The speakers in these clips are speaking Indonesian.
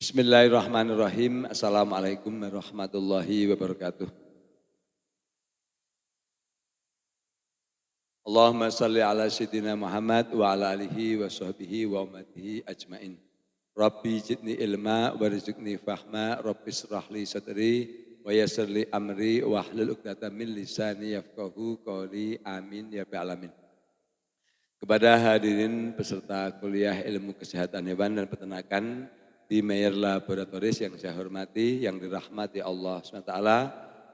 Bismillahirrahmanirrahim. Assalamualaikum warahmatullahi wabarakatuh. Allahumma salli ala sayyidina Muhammad wa ala alihi wa sahbihi wa ummatihi ajmain. Rabbi jidni ilma warzuqni fahma, Rabbi israh li sadri wa yassir li amri wa hlul 'uqdatam min lisani yafqahu qawli. Amin ya rabbal alamin. Kepada hadirin peserta kuliah ilmu kesehatan hewan dan peternakan di Mayer Laboratories yang saya hormati, yang dirahmati Allah SWT.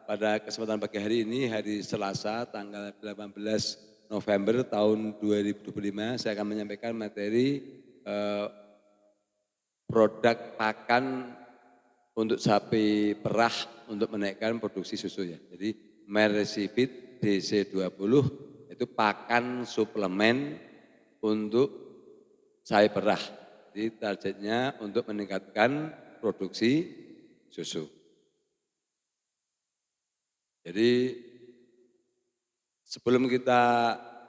Pada kesempatan pagi hari ini, hari Selasa tanggal 18 November tahun 2025, saya akan menyampaikan materi produk pakan untuk sapi perah untuk menaikkan produksi susu ya. Jadi Mersifit DC20 itu pakan suplemen untuk sapi perah. Jadi targetnya untuk meningkatkan produksi susu. Jadi sebelum kita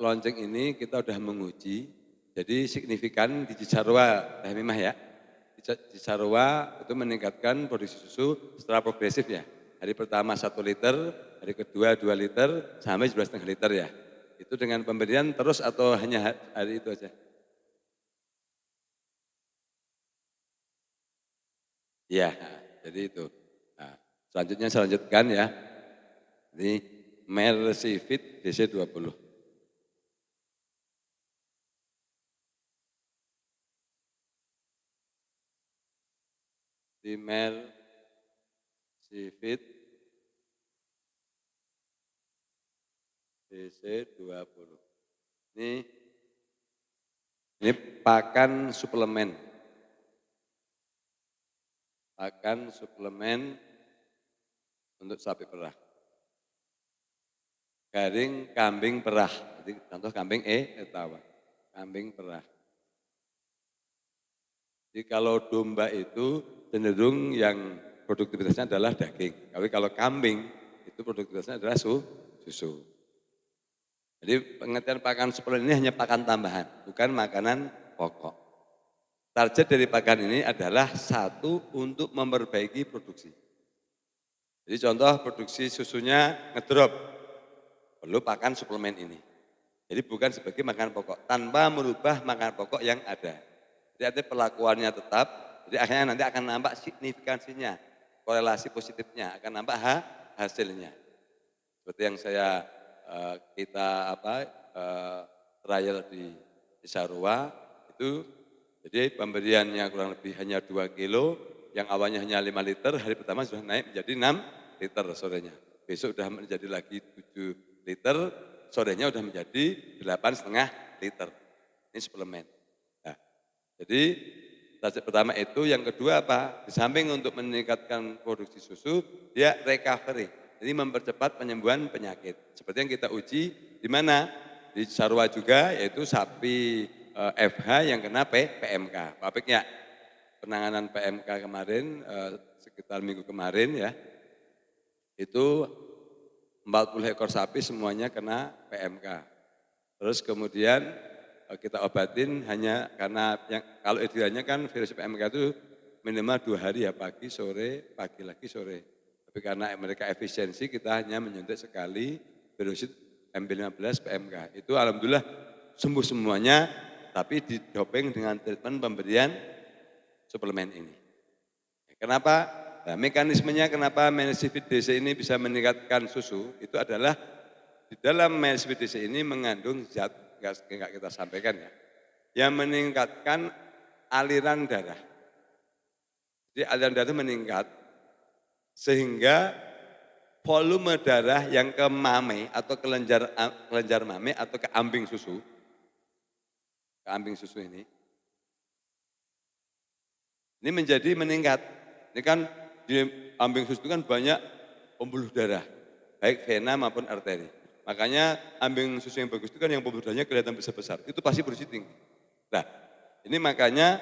launching ini kita sudah menguji. Jadi signifikan di Cisarua, Mimah ya. Di Cisarua itu meningkatkan produksi susu secara progresif ya. Hari pertama 1 liter, hari kedua 2 liter, sampai 12,5 liter ya. Itu dengan pemberian terus atau hanya hari itu aja? Ya, jadi itu. Nah, selanjutnya saya lanjutkan ya. Ini Mersifit DC20. Di Mersifit DC20. Ini pakan suplemen. Pakan suplemen untuk sapi perah. Garing kambing perah. Jadi contoh kambing etawa. Kambing perah. Jadi kalau domba itu cenderung yang produktivitasnya adalah daging. Tapi kalau kambing itu produktivitasnya adalah susu. Jadi pengertian pakan suplemen ini hanya pakan tambahan, bukan makanan pokok. Target dari pakan ini adalah satu untuk memperbaiki produksi. Jadi contoh produksi susunya ngedrop, perlu pakan suplemen ini. Jadi bukan sebagai makanan pokok, tanpa merubah makanan pokok yang ada. Jadi artinya perlakuannya tetap, jadi akhirnya nanti akan nampak signifikansinya, korelasi positifnya, akan nampak hasilnya. Seperti yang kita trial di Cisarua itu. Jadi pemberiannya kurang lebih hanya 2 kilo, yang awalnya hanya 5 liter, hari pertama sudah naik menjadi 6 liter sorenya. Besok sudah menjadi lagi 7 liter, sorenya sudah menjadi 8,5 liter. Ini suplemen. Nah, jadi target pertama itu, yang kedua apa? Di samping untuk meningkatkan produksi susu, dia recovery. Jadi mempercepat penyembuhan penyakit. Seperti yang kita uji di mana? Di Sarwa juga, yaitu sapi FH yang kena PMK. Pak Apik ya, penanganan PMK kemarin sekitar minggu kemarin ya, itu 40 ekor sapi semuanya kena PMK. Terus kemudian kita obatin hanya karena kalau idealnya kan virus PMK itu minimal 2 hari ya, pagi, sore, pagi lagi, sore. Tapi karena mereka efisiensi kita hanya menyuntik sekali virusit MB15 PMK. Itu alhamdulillah sembuh semuanya, tapi didoping dengan treatment pemberian suplemen ini. Kenapa? Nah, mekanismenya kenapa Mersifit DC ini bisa meningkatkan susu, itu adalah di dalam Mersifit DC ini mengandung zat, enggak kita sampaikan ya, yang meningkatkan aliran darah. Jadi aliran darah meningkat, sehingga volume darah yang ke mame atau kelenjar mame atau ke ambing susu ini menjadi meningkat. Ini kan di ambing susu itu kan banyak pembuluh darah, baik vena maupun arteri. Makanya ambing susu yang bagus itu kan yang pembuluh darahnya kelihatan besar-besar, itu pasti produksi tinggi. Nah, ini makanya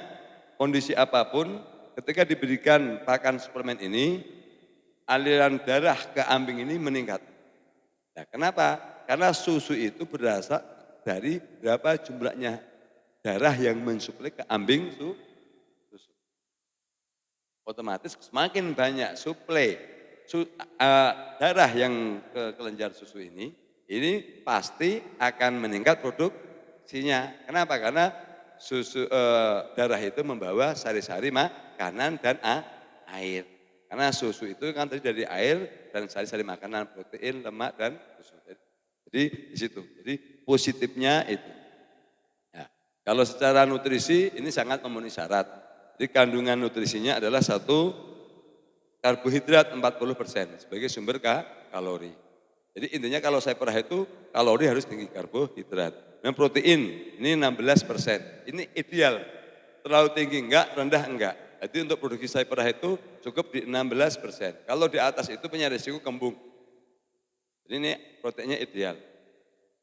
kondisi apapun ketika diberikan pakan suplemen ini, aliran darah ke ambing ini meningkat. Nah, kenapa? Karena susu itu berasal dari berapa jumlahnya darah yang mensuplai ke ambing susu. Otomatis semakin banyak suplai darah yang ke kelenjar susu ini pasti akan meningkat produksinya. Kenapa? Karena darah itu membawa sari-sari makanan dan air. Karena susu itu kan tadi dari air dan sari-sari makanan, protein, lemak, dan susu. Jadi di situ. Jadi positifnya itu. Ya, kalau secara nutrisi ini sangat memenuhi syarat. Jadi kandungan nutrisinya adalah satu karbohidrat 40% sebagai sumber kalori. Jadi intinya kalau saya perah itu kalori harus tinggi karbohidrat. Dan protein ini 16%. Ini ideal. Terlalu tinggi enggak, rendah enggak. Jadi untuk produksi saya perah itu cukup di 16%. Kalau di atas itu punya risiko kembung. Jadi ini proteinnya ideal.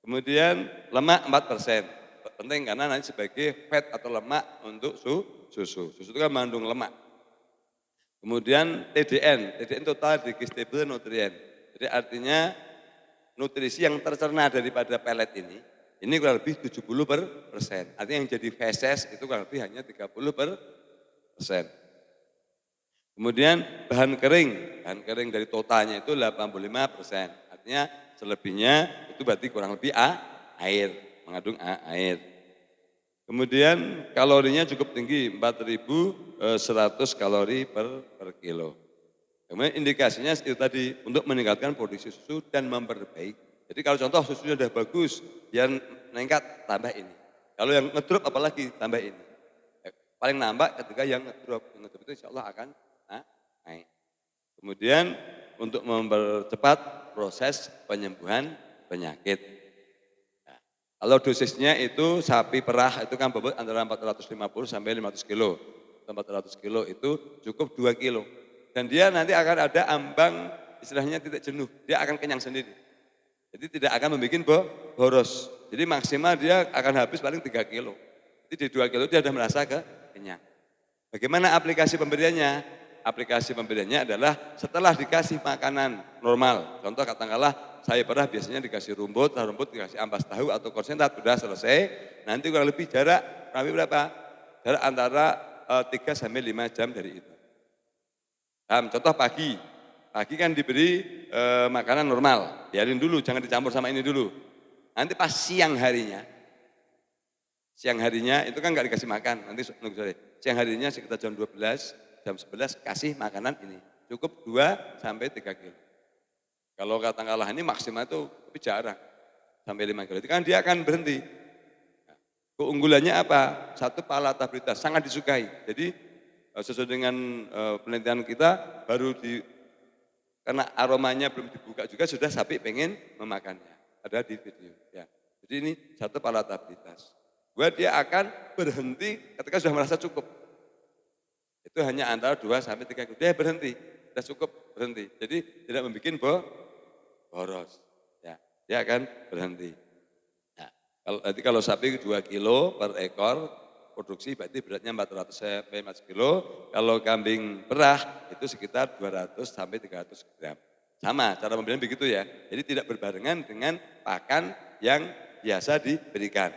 Kemudian lemak 4%. Penting karena nanti sebagai fat atau lemak untuk susu. Susu itu kan mengandung lemak. Kemudian TDN total digestible nutrient. Jadi artinya nutrisi yang tercerna daripada pelet ini kurang lebih 70%. Artinya yang jadi feses itu kurang lebih hanya 30%. Kemudian bahan kering dari totalnya itu 85%. Artinya selebihnya itu berarti kurang lebih air, mengandung air. Kemudian kalorinya cukup tinggi, 4.100 kalori per kilo. Kemudian indikasinya itu tadi untuk meningkatkan produksi susu dan memperbaiki. Jadi kalau contoh susunya sudah bagus, yang meningkat tambah ini. Kalau yang ngedrop apalagi tambah ini. Paling nambah ketika yang ngedrop itu insya Allah akan naik. Kemudian untuk mempercepat proses penyembuhan penyakit. Kalau dosisnya itu sapi perah itu kan bobot antara 450 sampai 500 kilo. 400 kilo itu cukup 2 kilo. Dan dia nanti akan ada ambang istilahnya titik jenuh. Dia akan kenyang sendiri. Jadi tidak akan membuat boros. Jadi maksimal dia akan habis paling 3 kilo. Jadi di 2 kilo dia sudah merasa kenyang. Bagaimana aplikasi pemberiannya? Aplikasi pemberiannya adalah setelah dikasih makanan normal. Contoh katakanlah saya pernah biasanya dikasih rumput dikasih ampas tahu atau konsentrat, sudah selesai. Nanti kurang lebih jarak berapa? Jarak antara 3 sampai 5 jam dari itu. Contoh pagi kan diberi makanan normal, biarin dulu, jangan dicampur sama ini dulu. Nanti pas siang harinya itu kan nggak dikasih makan, nanti nunggu sore. Siang harinya sekitar jam 12, jam 11 kasih makanan ini, cukup 2 sampai 3 kilo. Kalau katakanlah ini maksimal itu tapi jarang, sampai 5 kilo, itu kan dia akan berhenti. Keunggulannya apa? Satu, palatabilitas, sangat disukai. Jadi sesuai dengan penelitian kita, karena aromanya belum dibuka juga sudah sapi pengen memakannya. Ada di video. Ya. Jadi ini satu palatabilitas. Dua, dia akan berhenti ketika sudah merasa cukup. Itu hanya antara 2 sampai 3 kilo. Dia berhenti, sudah cukup berhenti. Jadi tidak membuat boros. Ya, dia akan berhenti. Kalau sapi 2 kilo per ekor produksi berarti beratnya 400 sampai 500 kilo. Kalau kambing perah itu sekitar 200 sampai 300 gram. Sama cara pemberian begitu ya. Jadi tidak berbarengan dengan pakan yang biasa diberikan.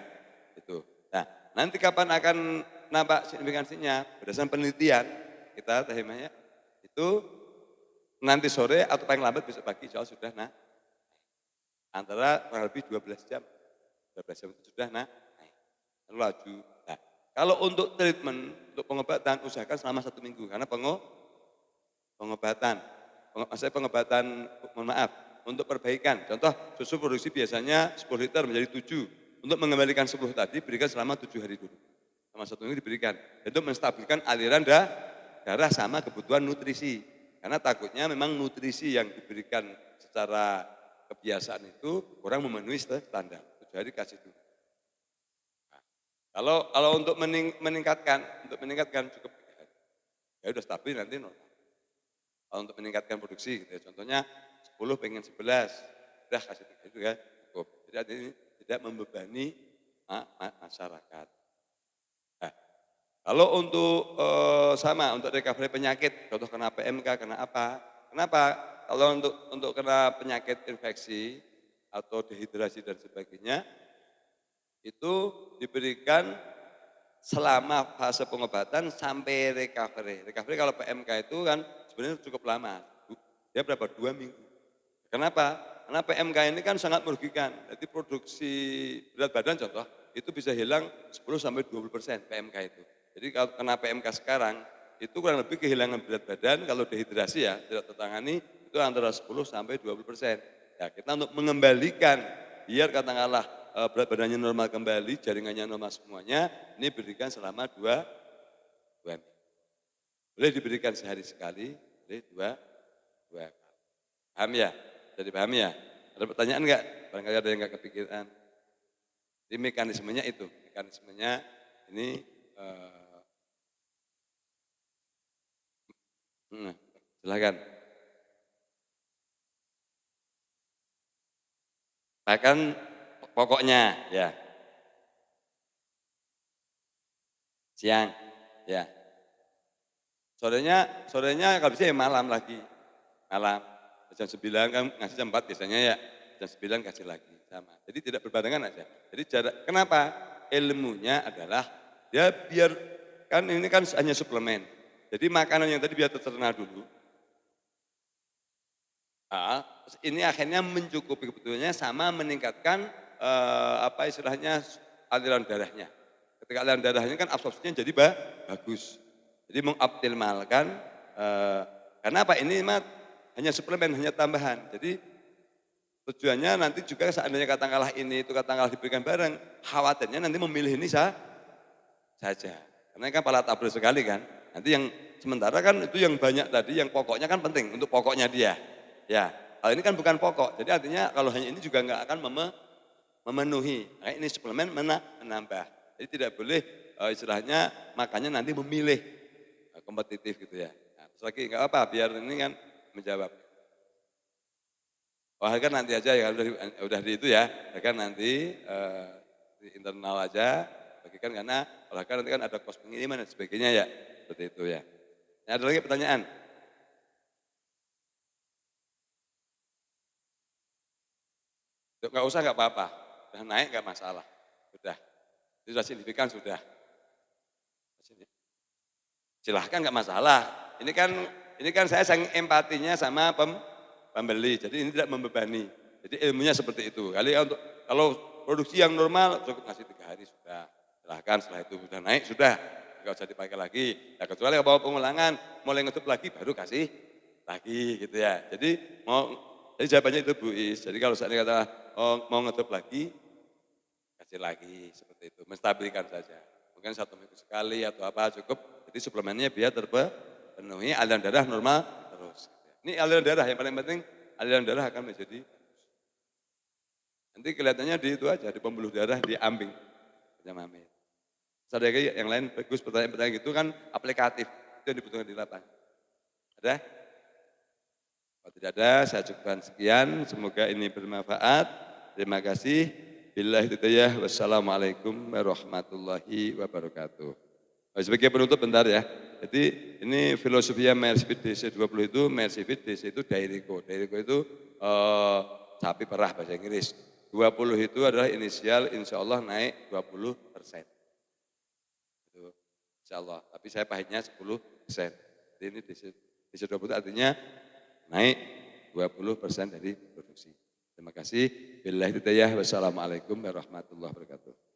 Itu. Nah, nanti kapan akan nampak signifikansinya? Berdasarkan penelitian kita tehimanya itu nanti sore atau paling lambat besok pagi insya Allah sudah antara kurang lebih 12 jam. 12 jam itu sudah naik. Lalu laju. Nah, kalau untuk treatment, untuk pengobatan usahakan selama 1 minggu karena pengobatan, untuk perbaikan. Contoh susu produksi biasanya 10 liter menjadi 7. Untuk mengembalikan 10 tadi berikan selama 7 hari dulu. Selama 1 minggu diberikan. Itu menstabilkan aliran darah sama kebutuhan nutrisi. Karena takutnya memang nutrisi yang diberikan secara kebiasaan itu kurang memenuhi standar. 7 hari kasih dulu. Nah, kalau untuk meningkatkan cukup 3 hari. Ya udah stabil nanti normal. Kalau untuk meningkatkan produksi gitu ya. Contohnya 10 pengen 11, udah kasih 3 itu ya cukup. Jadi artinya tidak membebani masyarakat. Nah, kalau untuk untuk recovery penyakit, contoh kena PMK, kena apa? Kenapa? Kalau untuk kena penyakit infeksi atau dehidrasi dan sebagainya, itu diberikan selama fase pengobatan sampai recovery. Recovery kalau PMK itu kan sebenarnya cukup lama. Dia berapa? 2 minggu. Kenapa? Karena PMK ini kan sangat merugikan. Jadi produksi berat badan contoh, itu bisa hilang 10-20% PMK itu. Jadi kalau kena PMK sekarang, itu kurang lebih kehilangan berat badan, kalau dehidrasi ya, tidak tertangani, itu antara 10-20%. Ya, kita untuk mengembalikan, biar katakanlah berat badannya normal kembali, jaringannya normal semuanya, ini berikan selama 2 minggu. Boleh diberikan sehari sekali, boleh dua kali. Paham ya? Jadi paham ya? Ada pertanyaan enggak? Barangkali ada yang enggak kepikiran. Jadi mekanismenya itu, mekanismenya ini silakan. Bahkan pokoknya ya, siang, ya. Sorenya kalau bisa ya malam lagi, malam. Jam 9 kan ngasih jam 4 biasanya ya, jam 9 kasih lagi sama. Jadi tidak berbarengan aja. Jadi kenapa? Ilmunya adalah dia biar, kan ini kan hanya suplemen. Jadi makanan yang tadi biar tercerna dulu. Ini akhirnya mencukupi kebutuhannya sama meningkatkan apa istilahnya aliran darahnya. Ketika aliran darahnya kan absorpsinya jadi bagus. Jadi mengoptimalkan, karena apa ini hanya suplemen, hanya tambahan. Jadi tujuannya nanti juga seandainya katakanlah ini itu katakanlah diberikan bareng, khawatirnya nanti memilih ini saja. Karena kan palatabel sekali kan. Nanti yang sementara kan itu yang banyak tadi, yang pokoknya kan penting untuk pokoknya dia. Ya, kalau ini kan bukan pokok. Jadi artinya kalau hanya ini juga nggak akan memenuhi. Nah, ini suplemen menambah. Jadi tidak boleh istilahnya makanya nanti memilih kompetitif gitu ya. Nah, terus lagi nggak apa, biar ini kan menjawab. Olahraga nanti aja ya, udah di itu ya, kan nanti di internal aja, bagikan karena olahraga nanti kan ada kos pengiriman dan sebagainya ya, seperti itu ya. Nah, ada lagi pertanyaan? Enggak usah, enggak apa-apa, udah naik enggak masalah, sudah. Itu sudah signifikan sudah. Silahkan enggak masalah. Ini kan saya sayang empatinya sama pembeli, jadi ini tidak membebani. Jadi ilmunya seperti itu. Kalau produksi yang normal cukup ngasih 3 hari sudah. Silahkan setelah itu sudah naik sudah, enggak usah dipakai lagi. Ya kecuali kalau pengulangan mulai ngetup lagi baru kasih lagi gitu ya. Jadi jawabannya itu Bu Is. Jadi kalau seandainya kata mau ngetup lagi, kasih lagi seperti itu. Menstabilkan saja. Mungkin 1 minggu sekali atau apa cukup. Jadi suplemennya biar terpenuhi aliran darah normal terus. Ini aliran darah yang paling penting, aliran darah akan menjadi nanti kelihatannya di itu aja, di pembuluh darah, di ambing. Jamamit. Ada lagi yang lain bagus pertanyaan-pertanyaan gitu kan aplikatif. Itu yang dibutuhkan di lapangan. Ada? Kalau tidak ada, saya cukupkan sekian. Semoga ini bermanfaat. Terima kasih. Billahi hidayah. Wassalamualaikum warahmatullahi wabarakatuh. Sebagai penutup bentar ya. Jadi ini filosofinya Mersifit DC20 itu, Mersifit DC itu Dairico. Dairico itu sapi perah bahasa Inggris. 20 itu adalah inisial, insya Allah naik 20%. Itu, insya Allah. Tapi saya pahitnya 10%. Jadi ini DC20 artinya naik 20% dari produksi. Terima kasih. Billahi hidayah. Wassalamualaikum warahmatullahi wabarakatuh.